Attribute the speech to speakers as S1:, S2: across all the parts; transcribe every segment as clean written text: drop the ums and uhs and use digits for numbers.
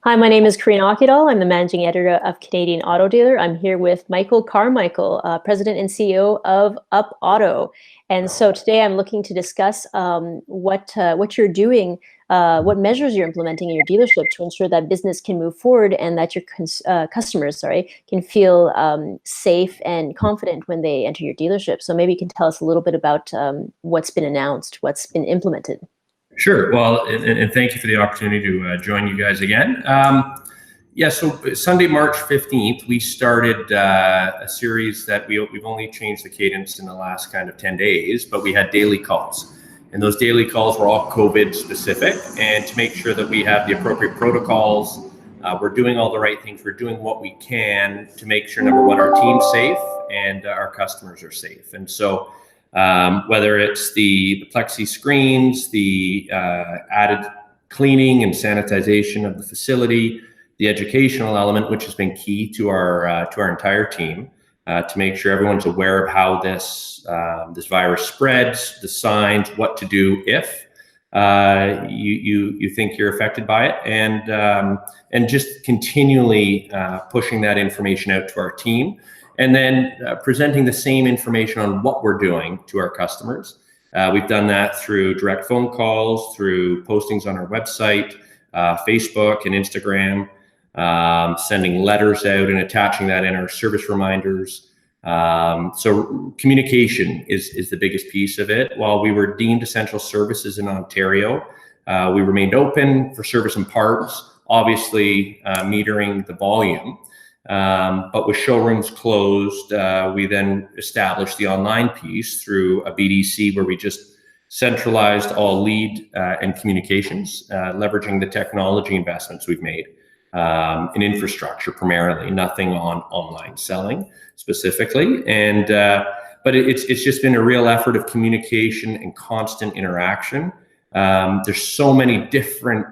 S1: Hi, my name is Karina Akidal. I'm the managing editor of Canadian Auto Dealer. I'm here with Michael Carmichael, president and CEO of UpAuto. And so today I'm looking to discuss what you're doing, what measures you're implementing in your dealership to ensure that business can move forward and that your customers, can feel safe and confident when they enter your dealership. So maybe you can tell us a little bit about what's been announced, what's been implemented.
S2: Sure. Well, and thank you for the opportunity to join you guys again. So Sunday, March 15th, we started a series that we've only changed the cadence in the last kind of 10 days, but we had daily calls. And those daily calls were all COVID specific, and to make sure that we have the appropriate protocols, we're doing all the right things, we're doing what we can to make sure, number one, our team's safe and our customers are safe. And so whether it's the plexi screens, the added cleaning and sanitization of the facility, the educational element, which has been key to our entire team, to make sure everyone's aware of how this virus spreads, the signs, what to do if you think you're affected by it, and just continually pushing that information out to our team. And then presenting the same information on what we're doing to our customers. We've done that through direct phone calls, through postings on our website, Facebook and Instagram, sending letters out and attaching that in our service reminders. So communication is the biggest piece of it. While we were deemed essential services in Ontario, we remained open for service and parts, obviously metering the volume. But with showrooms closed, we then established the online piece through a BDC where we just centralized all lead and communications, leveraging the technology investments we've made in infrastructure primarily, nothing on online selling specifically. And but it's just been a real effort of communication and constant interaction. There's so many different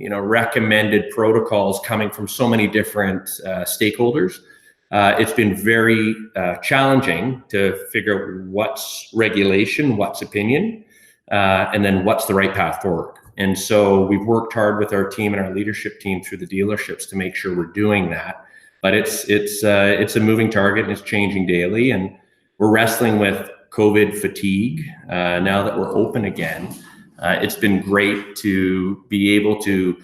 S2: recommended protocols coming from so many different stakeholders. It's been very challenging to figure out what's regulation, what's opinion, and then what's the right path forward. And so we've worked hard with our team and our leadership team through the dealerships to make sure we're doing that. But it's a moving target and it's changing daily. And we're wrestling with COVID fatigue now that we're open again. It's been great to be able to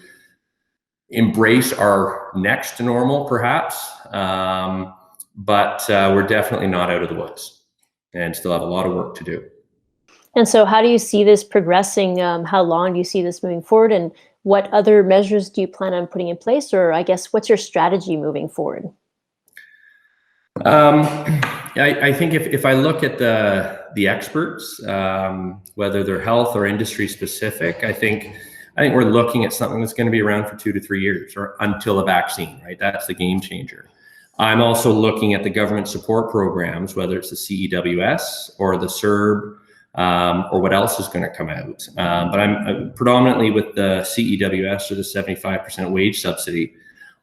S2: embrace our next normal, perhaps, but we're definitely not out of the woods and still have a lot of work to do.
S1: And so how do you see this progressing? How long do you see this moving forward? And what other measures do you plan on putting in place? Or I guess, what's your strategy moving forward?
S2: I think if I look at the experts, whether they're health or industry specific, I think we're looking at something that's going to be around for 2 to 3 years or until a vaccine, right? That's the game changer. I'm also looking at the government support programs, whether it's the CEWS or the CERB, or what else is going to come out. But I'm predominantly with the CEWS, or the 75% wage subsidy.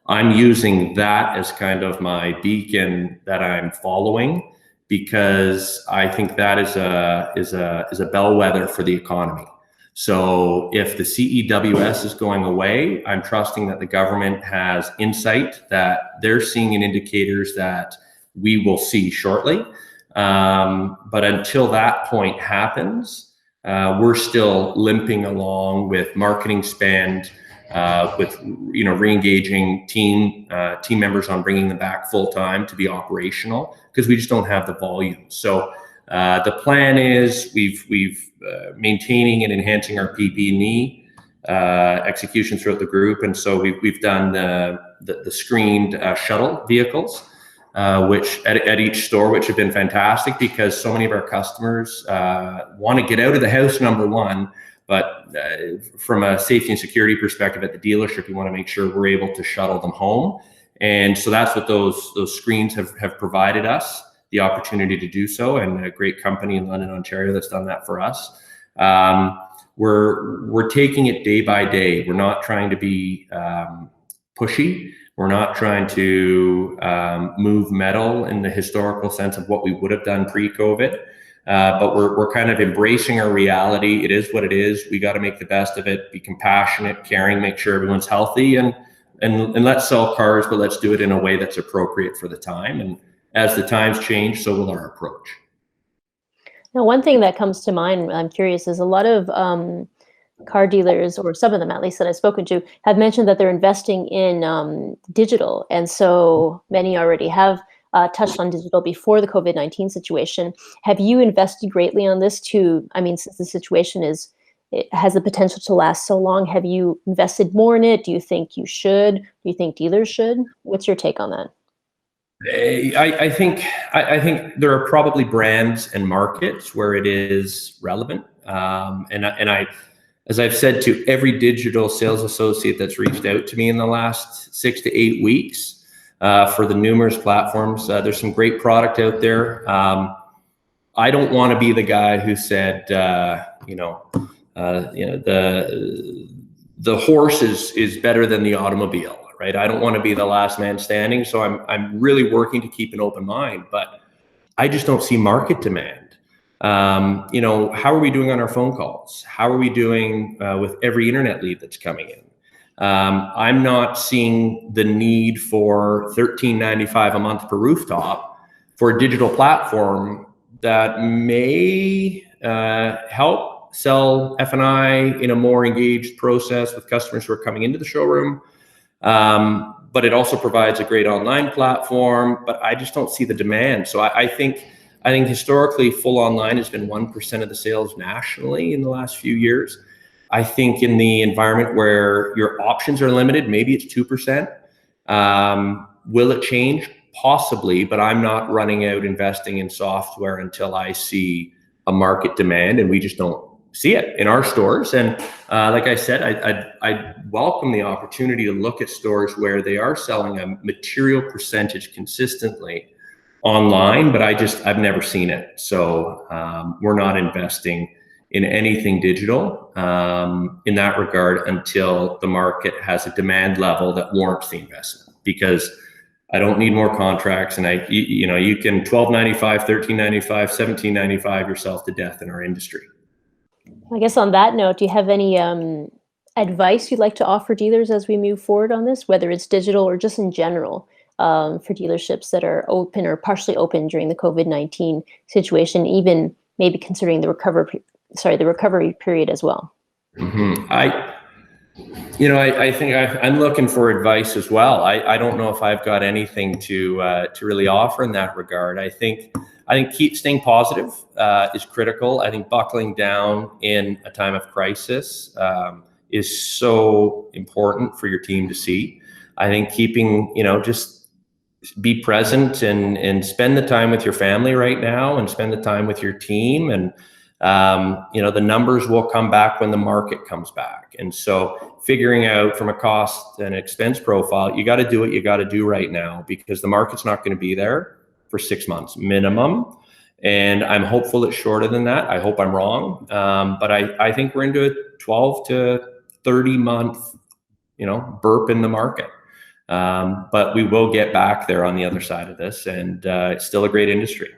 S2: I'm using that as kind of my beacon that I'm following, because I think that is a bellwether for the economy. So if the CEWS is going away, I'm trusting that the government has insight that they're seeing in indicators that we will see shortly. But until that point happens, we're still limping along with marketing spend, with re-engaging team members on bringing them back full time to be operational, because we just don't have the volume. So the plan is we've maintaining and enhancing our PPE execution throughout the group, and so we've done the screened shuttle vehicles, which at each store, which have been fantastic, because so many of our customers want to get out of the house, number one, but from a safety and security perspective at the dealership, we want to make sure we're able to shuttle them home. And so that's what those screens have provided us, the opportunity to do so, and a great company in London, Ontario that's done that for us. We're taking it day by day. We're not trying to be pushy. We're not trying to move metal in the historical sense of what we would have done pre-COVID. But we're kind of embracing our reality. It is what it is. We got to make the best of it, be compassionate, caring, make sure everyone's healthy, and and let's sell cars, but let's do it in a way that's appropriate for the time. And as the times change, so will our approach.
S1: Now, one thing that comes to mind, I'm curious, is a lot of car dealers, or some of them at least that I've spoken to, have mentioned that they're investing in digital. And so many already have touched on digital before the COVID-19 situation. Have you invested greatly on this too? I mean, since the situation it has the potential to last so long, have you invested more in it? Do you think you should? Do you think dealers should? What's your take on that?
S2: I think there are probably brands and markets where it is relevant, and I, as I've said to every digital sales associate that's reached out to me in the last 6 to 8 weeks for the numerous platforms, there's some great product out there. I don't want to be the guy who said, the horse is better than the automobile. Right? I don't want to be the last man standing, so I'm really working to keep an open mind, but I just don't see market demand. How are we doing on our phone calls? How are we doing with every internet lead that's coming in? I'm not seeing the need for $13.95 a month per rooftop for a digital platform that may help sell F&I in a more engaged process with customers who are coming into the showroom. But it also provides a great online platform, but I just don't see the demand. So I think historically full online has been 1% of the sales nationally in the last few years. I think in the environment where your options are limited, maybe it's 2%. Will it change? Possibly, but I'm not running out investing in software until I see a market demand, and we just don't see it in our stores. And like I said, I welcome the opportunity to look at stores where they are selling a material percentage consistently online, but I've never seen it. So we're not investing in anything digital in that regard until the market has a demand level that warrants the investment, because I don't need more contracts. And you can $12.95, $13.95, $17.95 yourself to death in our industry.
S1: I guess on that note, do you have any advice you'd like to offer dealers as we move forward on this, whether it's digital or just in general, for dealerships that are open or partially open during the COVID-19 situation, even maybe considering the recovery period as well?
S2: Mm-hmm. I think I'm looking for advice as well. I don't know if I've got anything to really offer in that regard. I think keep staying positive is critical. I think buckling down in a time of crisis is so important for your team to see. I think keeping, just be present and spend the time with your family right now, and spend the time with your team. And the numbers will come back when the market comes back. And so figuring out from a cost and expense profile, you got to do what you got to do right now, because the market's not going to be there for 6 months minimum. And I'm hopeful it's shorter than that. I hope I'm wrong. But I think we're into a 12 to 30 month, burp in the market. But we will get back there on the other side of this, and it's still a great industry.